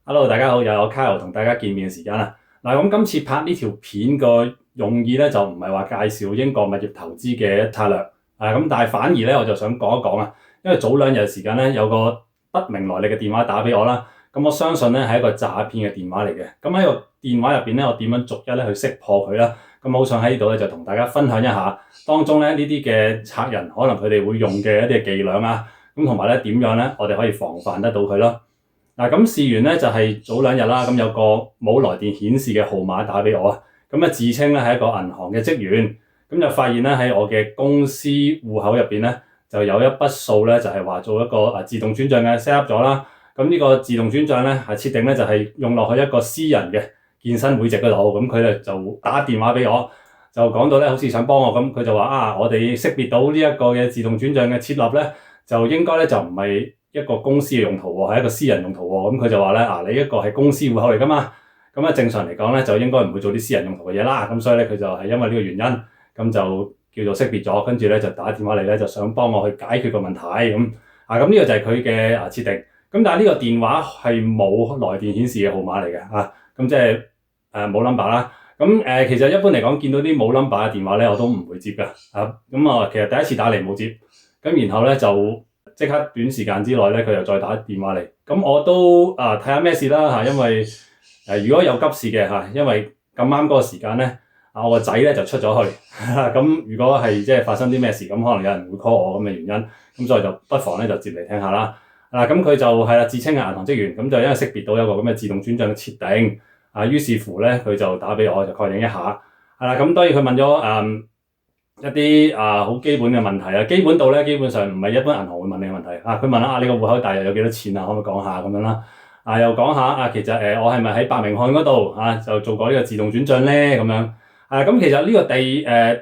Hello，大家好，又有 Kyle 同大家見面嘅時間啦。咁今次拍呢條片個用意咧，就唔係話介紹英國物業投資嘅策略，咁但係反而咧，我就想講一講啊。因為早兩日時間咧，有個不明來歷嘅電話打俾我啦。咁我相信咧係一個詐騙嘅電話嚟嘅。咁喺個電話入邊咧，我點樣逐一咧去識破佢啦？咁好想喺呢度咧就同大家分享一下當中咧呢啲嘅賊人可能佢哋會用嘅一啲伎倆啊。咁同埋咧點樣咧，我哋可以防範得到佢咯。咁事緣咧就係早兩日啦，咁有個冇來電顯示嘅號碼打俾我啊，咁自稱咧係一個銀行嘅職員，咁就發現咧喺我嘅公司戶口入邊咧就有一筆數咧就係話做一個自動轉帳嘅 set up 咗啦，咁呢個自動轉帳咧係設定咧就係用落去一個私人嘅健身會籍嗰度，咁佢咧就打電話俾我，就講到咧好似想幫我咁，佢就話我哋識別到呢一個嘅自動轉帳嘅設立咧，就應該咧就唔係一個公司嘅用途喎，係一個私人用途喎。咁佢就話咧你一個係公司戶口嚟㗎嘛，咁正常嚟講咧就應該唔會做啲私人用途嘅嘢啦。咁所以咧佢就係因為呢個原因，咁就叫做識別咗，跟住咧就打電話嚟咧就想幫我去解決個問題咁。咁呢個就係佢嘅設定。咁但係呢個電話係冇來電顯示嘅號碼嚟嘅咁即係冇 number 啦。咁其實一般嚟講，見到啲冇 number 嘅電話咧，我都唔會接㗎。咁其實第一次打嚟冇接，咁然後咧就即刻短時間之內咧，佢又再打電話嚟，咁我都睇下咩事啦因為如果有急事嘅因為咁啱嗰個時間咧，我個仔咧就出咗去，咁如果係即係發生啲咩事，咁可能有人會 call 我咁嘅原因，咁所以就不妨咧就接嚟聽下啦。咁佢就係啦，自稱係銀行職員，咁就因為識別到有個咁嘅自動轉帳嘅設定，於是乎咧佢就打俾我，就確認一下，咁當然佢問咗一啲好基本嘅問題啊，基本到咧基本上唔係一般銀行會問你嘅問題佢問下你個戶口大約有幾多錢可唔可以講下咁樣啦？又講下其實我係咪喺伯明翰嗰度就做過呢個自動轉帳咧咁樣？咁其實呢個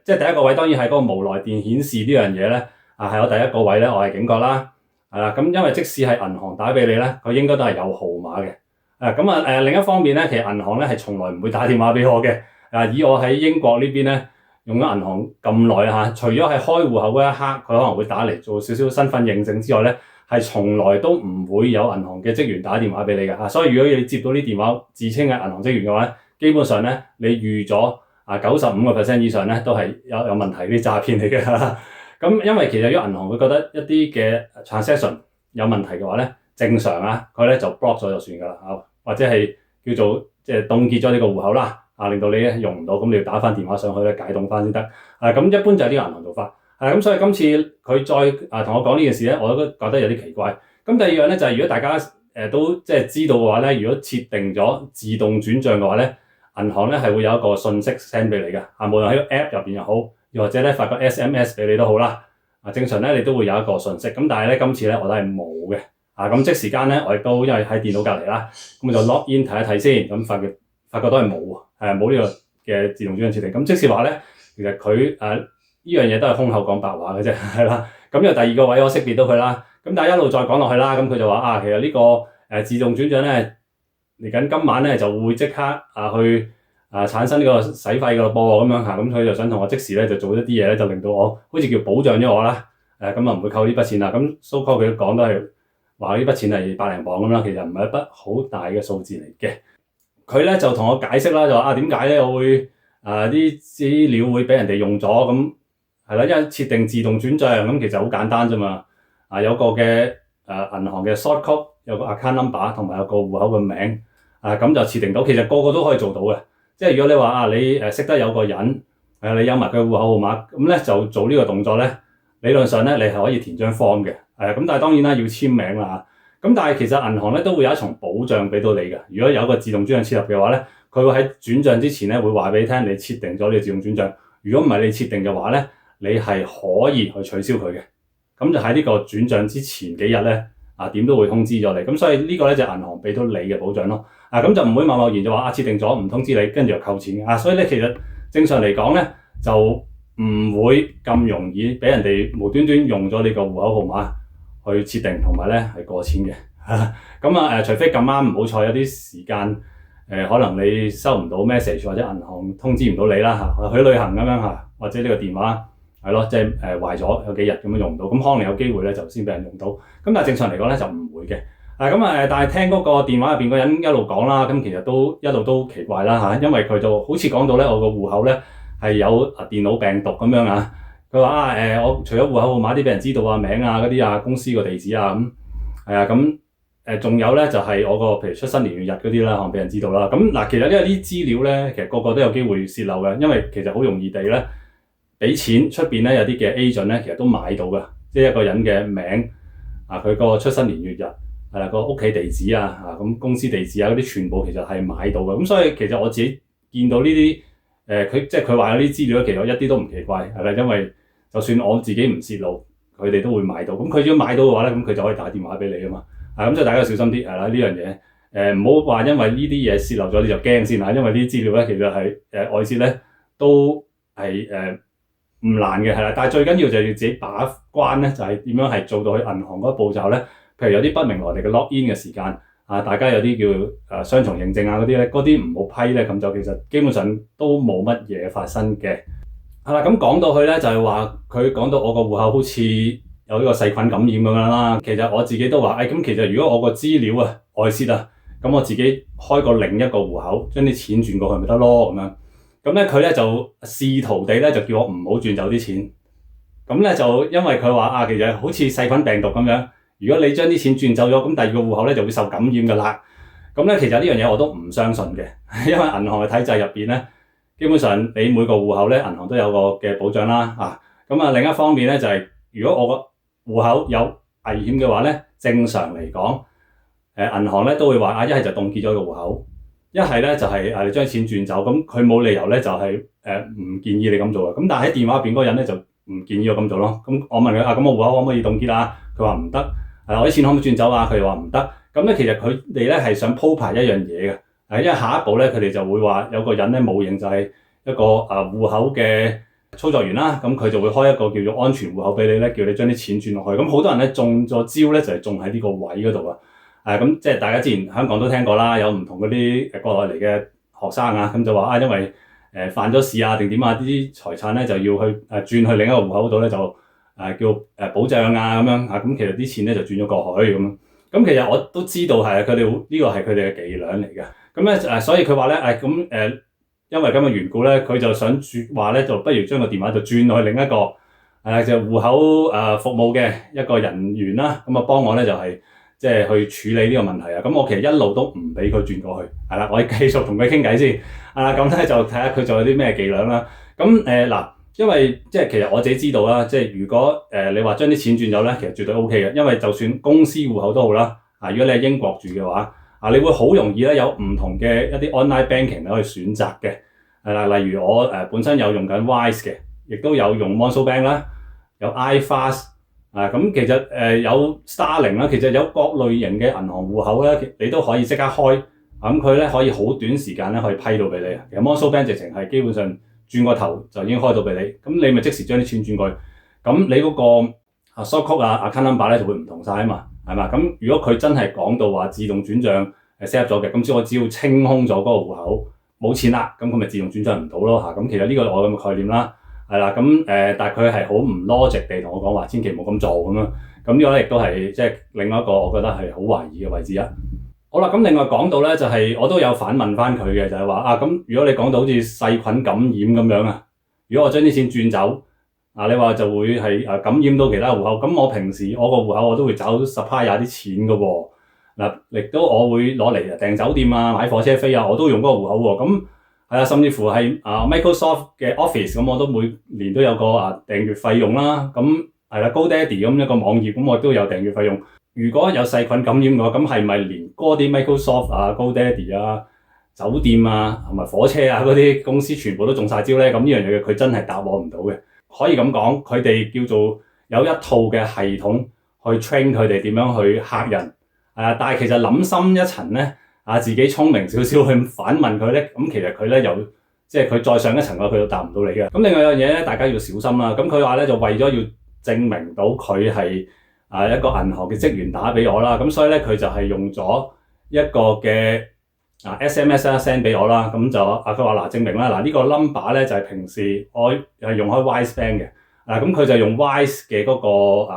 即係第一個位當然係嗰個無來電顯示呢樣嘢咧係我第一個位咧，我係警覺啦，咁因為即使係銀行打俾你咧，佢應該都係有號碼嘅，另一方面咧，其實銀行咧係從來唔會打電話俾我嘅，以我喺英國呢邊咧。用咗銀行咁耐除咗係開戶口嗰一刻，佢可能會打嚟做少少身份認證之外咧，係從來都唔會有銀行嘅職員打電話俾你嘅所以如果你接到啲電話自稱係銀行職員嘅話，基本上咧你預咗95% 以上咧都係有問題啲詐騙嚟嘅咁因為其實如果銀行會覺得一啲嘅 transaction 有問題嘅話咧，正常佢咧就 block 咗就算㗎啦或者係叫做即係凍結咗呢個戶口啦。令到你用唔到，咁你要打返電話上去咧解凍返先得。咁一般就係呢個銀行做法。咁所以今次佢再同我講呢件事咧，我都覺得有啲奇怪。咁第二樣咧就係如果大家都即係知道嘅話咧，如果設定咗自動轉帳嘅話咧，銀行咧係會有一個訊息 send 俾你嘅。無論喺個 app 入邊又好，又或者咧發個 SMS 俾你都好啦。正常咧你都會有一個訊息。咁但係咧今次咧我都係冇嘅。咁即時間咧我亦都因為喺電腦隔離啦，咁我就 log in 睇一睇先。咁發覺都係冇冇呢個嘅自動轉帳設定。咁即是話咧，其實佢呢樣嘢都係空口講白話嘅啫，係啦。咁第二個位我識別到佢啦。咁但係一路再講落去啦，咁佢就話其實呢個自動轉帳咧嚟緊今晚咧就會即刻去產生呢個使費㗎咯噃，咁樣咁佢就想同我即時咧就做一啲嘢咧，就令到我好似叫保障咗我啦。咁唔會扣呢筆錢啦。咁 so call 佢講都係話呢筆錢係百零磅咁啦，其實唔係一筆好大嘅數字嚟嘅。佢咧就同我解釋啦，就話點解咧我會啲資料會俾人哋用咗咁係啦，因為設定自動轉帳咁其實好簡單啫嘛。有個嘅銀行嘅 short code， 有個 account number 同埋有個戶口嘅名咁就設定到，其實個個都可以做到嘅。即係如果你話你識得有個人你有埋佢戶口號碼咁咧，就做呢個動作咧，理論上咧你係可以填張 form 嘅咁，但係當然啦要簽名啦。咁但係其實銀行咧都會有一重保障俾到你嘅。如果有一個自動轉帳設立嘅話咧，佢會喺轉帳之前咧會話俾你聽，你設定咗呢個自動轉帳。如果唔係你設定嘅話咧，你係可以去取消佢嘅。咁就喺呢個轉帳之前幾日咧點都會通知咗你。咁所以呢個咧就係銀行俾到你嘅保障咯。咁就唔會貿貿然就話設定咗唔通知你，跟住就扣錢嘅。所以咧其實正常嚟講咧就唔會咁容易俾人哋無端端用咗你個戶口號碼去設定，同埋咧係過錢嘅咁除非咁啱唔好彩有啲時間可能你收唔到 message 或者銀行通知唔到你啦去旅行咁樣或者呢個電話係咯，即係壞咗有幾日咁樣用唔到，咁可能有機會咧就先俾人用到。咁但係正常嚟講咧就唔會嘅但係聽嗰個電話入邊嗰人一路講啦，咁其實都一路都奇怪啦嚇，因為佢就好似講到咧，我個戶口咧係有電腦病毒咁樣啊。佢話我除咗戶口號碼啲俾人知道啊、名啊嗰啲啊、公司個地址啊咁，係啊咁仲有咧就係我個譬如出生年月日嗰啲啦，可能俾人知道啦。咁嗱，其實因為啲資料咧，其實個個都有機會洩漏嘅，因為其實好容易地咧俾錢出邊咧有啲嘅 agent 咧，其實都買到嘅，即係一個人嘅名啊，佢個出生年月日。係啦，個屋企地址啊，咁公司地址啊嗰啲全部其實係買到嘅，咁所以其實我自己見到呢啲佢即係佢話有啲資料，其實一啲都唔奇怪，係啦，因為就算我自己唔泄露，佢哋都會買到。咁佢如果買到嘅話咧，咁佢就可以打電話俾你啊嘛。咁所以大家小心啲，係啦呢樣嘢唔好話因為呢啲嘢泄漏咗你就驚先啦，因為呢啲資料咧其實係外泄咧都係唔難嘅，係啦。但係最緊要就係要自己把關咧，就係點樣係做到去銀行嗰個步驟咧。譬如有啲不明來歷嘅 login 嘅時間大家有啲叫雙重認證啊嗰啲咧，嗰啲唔好批咧，咁就其實基本上都冇乜嘢發生嘅。係啦，咁講到去咧就係話佢講到我個戶口好似有呢個細菌感染咁樣啦。其實我自己都話咁其實如果我個資料外泄咁我自己開個另一個戶口，將啲錢轉過去咪得咯咁樣。咁咧佢咧就試圖地咧就叫我唔好轉走啲錢。咁咧就因為佢話其實好似細菌病毒咁樣。如果你將啲錢轉走咗，咁第二個戶口咧就會受感染㗎啦。咁咧其實呢樣嘢我都唔相信嘅，因為銀行嘅體制入邊咧，基本上你每個戶口咧，銀行都有個嘅保障啦。咁另一方面咧就係、如果我個戶口有危險嘅話咧，正常嚟講，銀行咧都會話一係就凍結咗個戶口，一係咧就係你將錢轉走。咁佢冇理由咧就係唔建議你咁做嘅。咁但係喺電話入邊嗰個人咧就唔建議我咁做咯。咁我問佢咁我戶口可唔可以凍結啊？佢話唔得。我啲錢可唔可以轉走啊？佢哋話唔得。咁咧其實佢哋咧係想鋪排一樣嘢嘅。因為下一步咧佢哋就會話有個人咧冒認就係一個戶口嘅操作員啦。咁佢就會開一個叫做安全戶口俾你咧，叫你將啲錢轉落去。咁好多人咧中咗招咧就係中喺呢個位嗰度啊。咁即係大家之前香港都聽過啦，有唔同嗰啲國內嚟嘅學生咁就話因為犯咗事定點啲財產咧就要去轉去另一個戶口度咧就。叫保障咁樣咁其實啲錢咧就轉咗過去咁。咁其實我都知道係佢哋呢個係佢哋嘅伎倆嚟嘅。咁咧所以佢話咧因為咁嘅緣故咧，佢就想話咧就不如將個電話就轉去另一個就戶口服務嘅一個人員啦。咁幫我咧就係即係去處理呢個問題咁我其實一路都唔俾佢轉過去。係啦，我繼續同佢傾偈先。咁咧就睇下佢仲有啲咩伎倆啦。咁嗱。因為即係其實我自己知道啦，即係如果你話將啲錢轉走咧，其實絕對 OK 嘅，因為就算公司戶口都好啦，如果你喺英國住嘅話，你會好容易咧有唔同嘅一啲 online banking 你可以選擇嘅，係啦，例如我本身有用緊 Wise 嘅，亦都有用 Monzo Bank 啦，有 iFast 咁其實有 Starling 啦，其實有各類型嘅銀行戶口咧，你都可以即刻開，咁佢咧可以好短時間咧可以批到俾你。其實 Monzo Bank 直情係基本上。轉個頭就已經開到俾你，咁你咪即時將啲錢轉過去，咁你嗰個sort code account number 咧就會唔同晒嘛，係嘛？咁如果佢真係講到話自動轉帳set 咗嘅，咁我只要清空咗嗰個戶口冇錢啦，咁佢咪自動轉帳唔到咯嚇。咁其實呢個係我咁嘅概念啦，係啦，咁但係佢係好唔 logic 地同我講話，千祈唔好咁做咁樣。咁呢個咧亦都係即係另外一個我覺得係好懷疑嘅位置啊。好啦，咁另外講到咧就係我都有反問翻佢嘅，就係話咁如果你講到好似細菌感染咁樣如果我將啲錢轉走你話就會係感染到其他戶口，咁我平時我個戶口我都會找 supply 啲錢㗎喎。亦都我會攞嚟訂酒店買火車飛我都用嗰個戶口喎。咁係啊，甚至乎係Microsoft 嘅 Office 咁我都每年都有個訂閱費用啦。咁係啦，GoDaddy 咁一個網頁咁我都有訂閱費用。如果有細菌感染嘅話，咁係咪連嗰啲 Microsoft GoDaddy 酒店同埋火車嗰啲公司全部都中晒招咧？咁呢樣嘢佢真係答我唔到嘅。可以咁講，佢哋叫做有一套嘅系統去 train 佢哋點樣去嚇人。但係其實諗深一層咧，自己聰明少少去反問佢咧，咁其實佢咧又即係佢再上一層嘅話，佢都答唔到你嘅。咁另外一樣嘢咧，大家要小心啦。咁佢話咧就為咗要證明到佢係一個銀行嘅職員打俾我啦，咁所以咧佢就係用咗一個嘅SMS send 俾我啦，咁就佢話證明啦，呢個 number 咧就係平時我係用開 Wise Bank 嘅，咁佢就用 Wise 嘅嗰個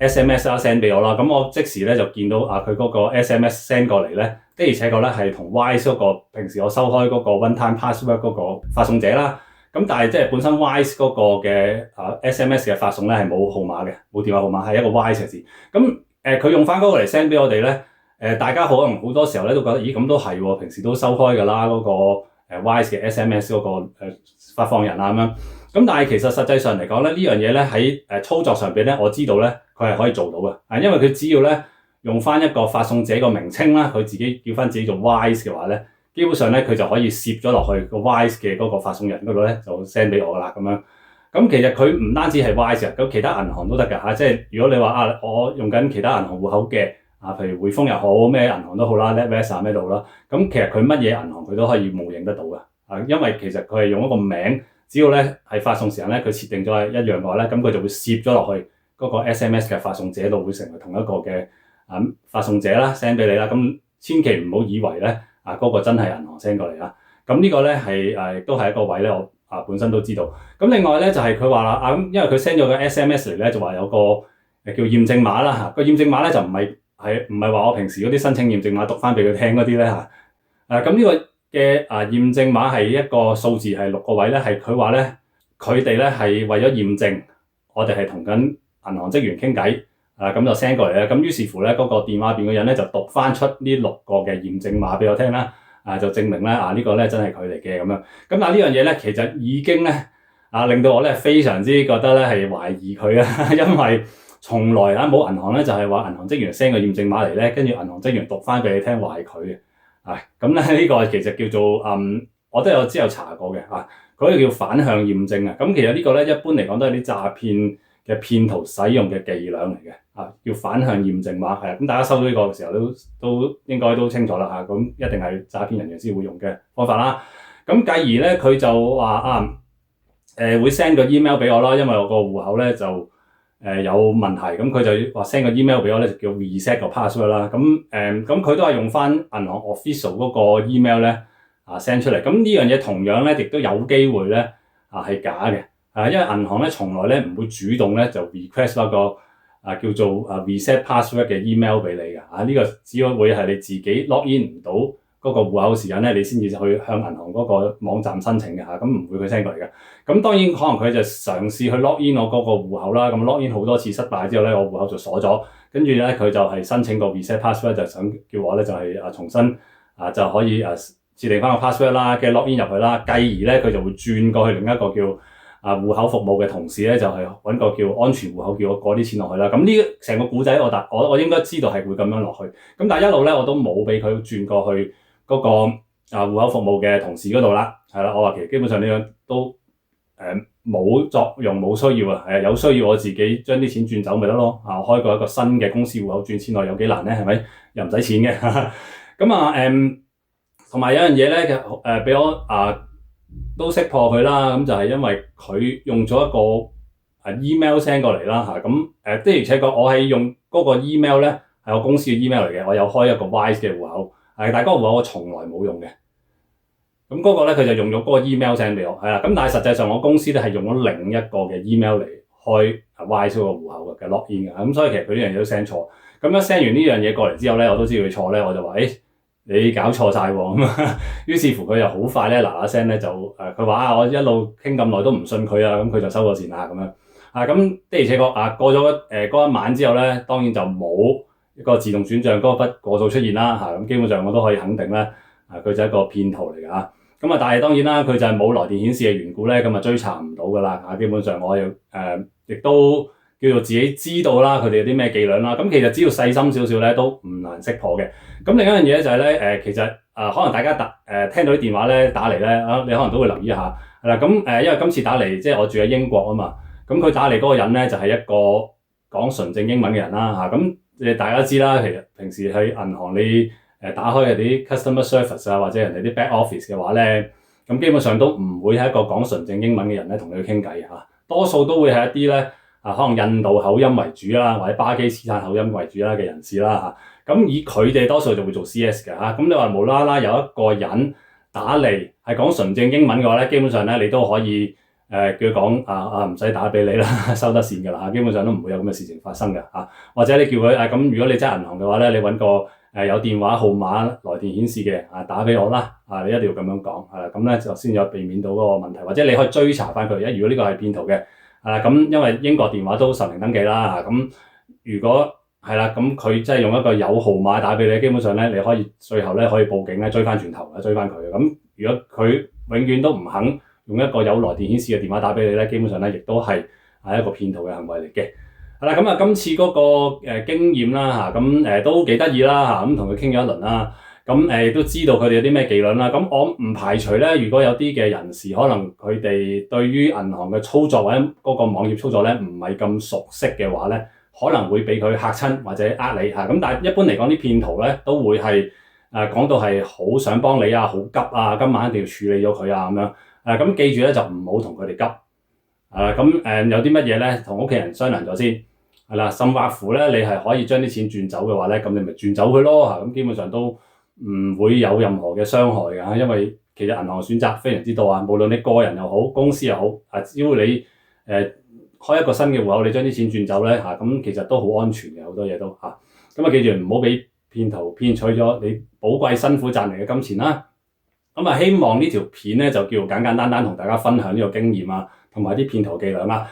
SMS 啦 send 俾我啦，咁我即時咧就見到佢嗰個 SMS send 過嚟咧，的而且確咧係同 Wise 嗰個平時我收開嗰個 one time password 嗰個發送者啦，咁但係即係本身 Wise 嗰個嘅SMS 嘅發送咧係冇號碼嘅，冇電話號碼，係一個 Wise 嘅字。咁佢用翻嗰個嚟 send 俾我哋咧，大家可能好多時候咧都覺得，咦咁都係喎，平時都收開㗎啦嗰個Wise 嘅 SMS 嗰個發放人啊咁樣。咁但係其實實際上嚟講咧，呢樣嘢咧喺操作上邊咧，我知道咧佢係可以做到嘅，因為佢只要咧用翻一個發送者個名稱啦，佢自己叫翻自己做 Wise 嘅話咧，基本上咧佢就可以攝咗落去個 Wise 嘅嗰個發送人嗰度咧，就 send 俾我啦咁樣。咁其實佢唔單止係 Wise 啊，咁其他銀行都得㗎嚇，即係如果你話我用緊其他銀行戶口嘅譬如匯豐又好，咩銀行都好啦 NatWest 咩度啦，咁其實佢乜嘢銀行佢都可以冒認得到㗎，因為其實佢係用一個名。只要咧係發送時間咧，佢設定咗係一樣嘅話咧，咁佢就會攝咗落去嗰個 SMS 嘅發送者度，會成為同一個嘅發送者啦 send 俾你啦。咁千祈唔好以為咧嗰個真係銀行 send 過嚟啦。咁呢個咧係都係一個位咧，我本身都知道。咁另外咧就係佢話啦咁，因為佢 send 咗個 SMS 嚟咧，就話有個叫驗證碼啦嚇。個驗證碼咧就唔係話我平時嗰啲申請驗證碼讀翻俾佢聽嗰啲咧嚇。咁呢個嘅驗證碼係一個數字係6個位咧，係佢話咧佢哋咧係為咗驗證我哋係同緊銀行職員傾偈，咁就 send 過嚟咧。咁於是乎咧嗰個電話邊嘅人咧就讀翻出呢6個嘅驗證碼俾我聽啦，就證明咧呢個咧真係佢嚟嘅咁樣。咁但係呢樣嘢咧其實已經咧令到我咧非常之覺得咧係懷疑佢啊，因為從來冇銀行咧就係話銀行職員 send 個驗證碼嚟咧，跟住銀行職員讀翻俾你聽話係佢嘅。咁咧呢個其實叫做我都有查過嘅嗰個叫反向驗證啊。咁其實呢個咧一般嚟講都係啲詐騙嘅騙徒使用嘅伎倆嚟嘅叫反向驗證碼係。咁大家收到呢個嘅時候都應該都清楚啦咁一定係詐騙人員先會用嘅方法啦。咁繼而咧佢就話會 send 個 email 俾我啦，因為我個戶口咧就有問題，咁佢就話 send 個 email 俾我咧，就叫 reset 個 password 啦。咁佢都係用翻銀行 official 嗰個 email 咧send 出嚟。咁呢樣嘢同樣咧，亦都有機會咧係假嘅。因為銀行咧從來咧唔會主動咧就 request 一個叫做reset password 嘅 email 俾你嘅。呢個只會係你自己 login 唔到嗰個戶口時間咧，你先至去向銀行嗰個網站申請嘅咁唔會佢 send 過嚟嘅。咁當然可能佢就嘗試去 login 我嗰個戶口啦，咁 login 好多次失敗之後咧，我戶口就鎖咗，跟住咧佢就係申請個 reset password， 就想叫我咧就係重新就可以設定翻個 password 啦，跟住 login 入去啦，繼而咧佢就會轉過去另一個叫戶口服務嘅同事咧，就係揾個叫安全戶口叫我過啲錢落去啦。咁呢成個故仔我應該知道係會咁樣落去，咁但係一路咧我都冇俾佢轉過去嗰個戶口服務嘅同事嗰度啦，係啦，我話其實基本上呢樣都冇作用冇需要啊，有需要我自己將啲錢轉走咪得咯，開過一個新嘅公司戶口轉錢落有幾難咧，係咪？又唔使錢嘅。咁同埋有樣嘢咧俾我都識破佢啦，咁就係因為佢用咗一個email send 過嚟啦嚇，咁的而且確我係用嗰個 email 咧係我公司嘅 email 嚟嘅，我有開一個 Wise 嘅戶口。但係嗰個戶口我從來冇用嘅，咁嗰個咧佢就用咗嗰個 email send 俾我，係啦。咁但係實際上我公司咧係用咗另一個嘅 email 嚟開Wise 嗰個戶口嘅 login 嘅，咁所以其實佢呢樣嘢都 send 錯。咁一 send 完呢樣嘢過嚟之後咧，我都知道佢錯咧，我就話你搞錯晒喎咁啊。於是乎佢又好快咧嗱嗱聲咧就佢話我一路傾咁耐都唔信佢啊，咁佢就收咗錢啦咁樣。咁的而且確過咗嗰一晚之後咧，當然就冇一個自動轉帳嗰筆過數出現啦嚇，咁基本上我都可以肯定咧，佢就係一個騙徒嚟㗎嚇。咁但係當然啦，佢就係冇來電顯示嘅緣故咧，咁追查唔到㗎啦嚇。基本上我亦都叫做自己知道啦，佢哋有啲咩伎倆啦。咁其實只要細心少少咧，都唔難識破嘅。咁另一樣嘢就係咧其實可能大家聽到啲電話咧打嚟咧你可能都會留意一下係啦。咁因為今次打嚟即係我住喺英國啊嘛，咁佢打嚟嗰個人咧就係一個講純正英文嘅人啦嚇。咁大家知啦，其實平時喺銀行你打開啲 customer service 或者人哋啲 back office 嘅話咧，咁基本上都唔會係一個講純正英文嘅人咧同你去傾偈嚇，多數都會係一啲咧可能印度口音為主啦，或者巴基斯坦口音為主啦嘅人士啦嚇。咁以佢哋多數就會做 CS 嘅嚇。咁你話無啦啦有一個人打嚟係講純正英文嘅話咧，基本上咧你都可以叫佢講唔使打俾你啦，收得線㗎啦，基本上都唔會有咁嘅事情發生嘅嚇。或者你叫佢咁，如果你真係銀行嘅話咧，你揾個有電話號碼來電顯示嘅打俾我啦，你一定要咁樣講係啦，咁咧就先有避免到嗰個問題，或者你可以追查翻佢。如果呢個係騙徒嘅咁因為英國電話都實名登記啦咁如果係啦，咁佢真係用一個有號碼打俾你，基本上咧你可以最後咧可以報警咧追翻轉頭追翻佢。咁如果佢永遠都唔肯用一個有來電顯示嘅電話打俾你咧，基本上咧亦都係一個騙徒嘅行為嚟嘅。係啦，咁今次嗰個經驗啦咁都幾得意啦咁同佢傾咗一輪啦，咁亦都知道佢哋有啲咩技能啦。咁我唔排除咧，如果有啲嘅人士可能佢哋對於銀行嘅操作或者嗰個網頁操作咧唔係咁熟悉嘅話咧，可能會俾佢嚇親或者你咁但係一般嚟講啲騙徒咧都會係講到係好想幫你好急今晚一定要處理咗佢咁樣。咁記住咧就唔好同佢哋急。有啲乜嘢咧同屋企人商量咗先。係啦，甚或乎咧你係可以將啲錢轉走嘅話咧，咁你咪轉走佢咯咁基本上都唔會有任何嘅傷害㗎，因為其實銀行選擇非常之多無論你個人又好，公司又好只要你開一個新嘅戶口，你將啲錢轉走咧咁其實都好安全嘅，好多嘢都咁記住唔好俾騙徒騙取咗你寶貴辛苦賺嚟嘅金錢啦。希望呢條片咧就叫簡簡單單同大家分享呢個經驗同埋啲騙徒伎倆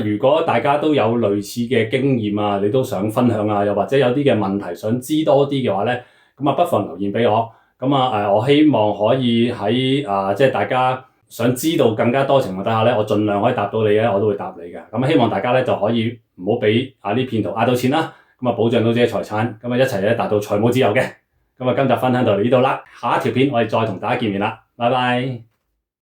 如果大家都有類似嘅經驗你都想分享又或者有啲嘅問題想知多啲嘅話咧，不妨留言俾我。我希望可以喺即係大家想知道更加多情況底下咧，我盡量可以答到你咧，我都會答你嘅。希望大家咧就可以唔好俾啲騙徒呃到錢啦，保障到自己財產，一齊咧達到財務自由嘅。今集分享到呢度啦，下一條片我哋再同大家見面啦，拜拜。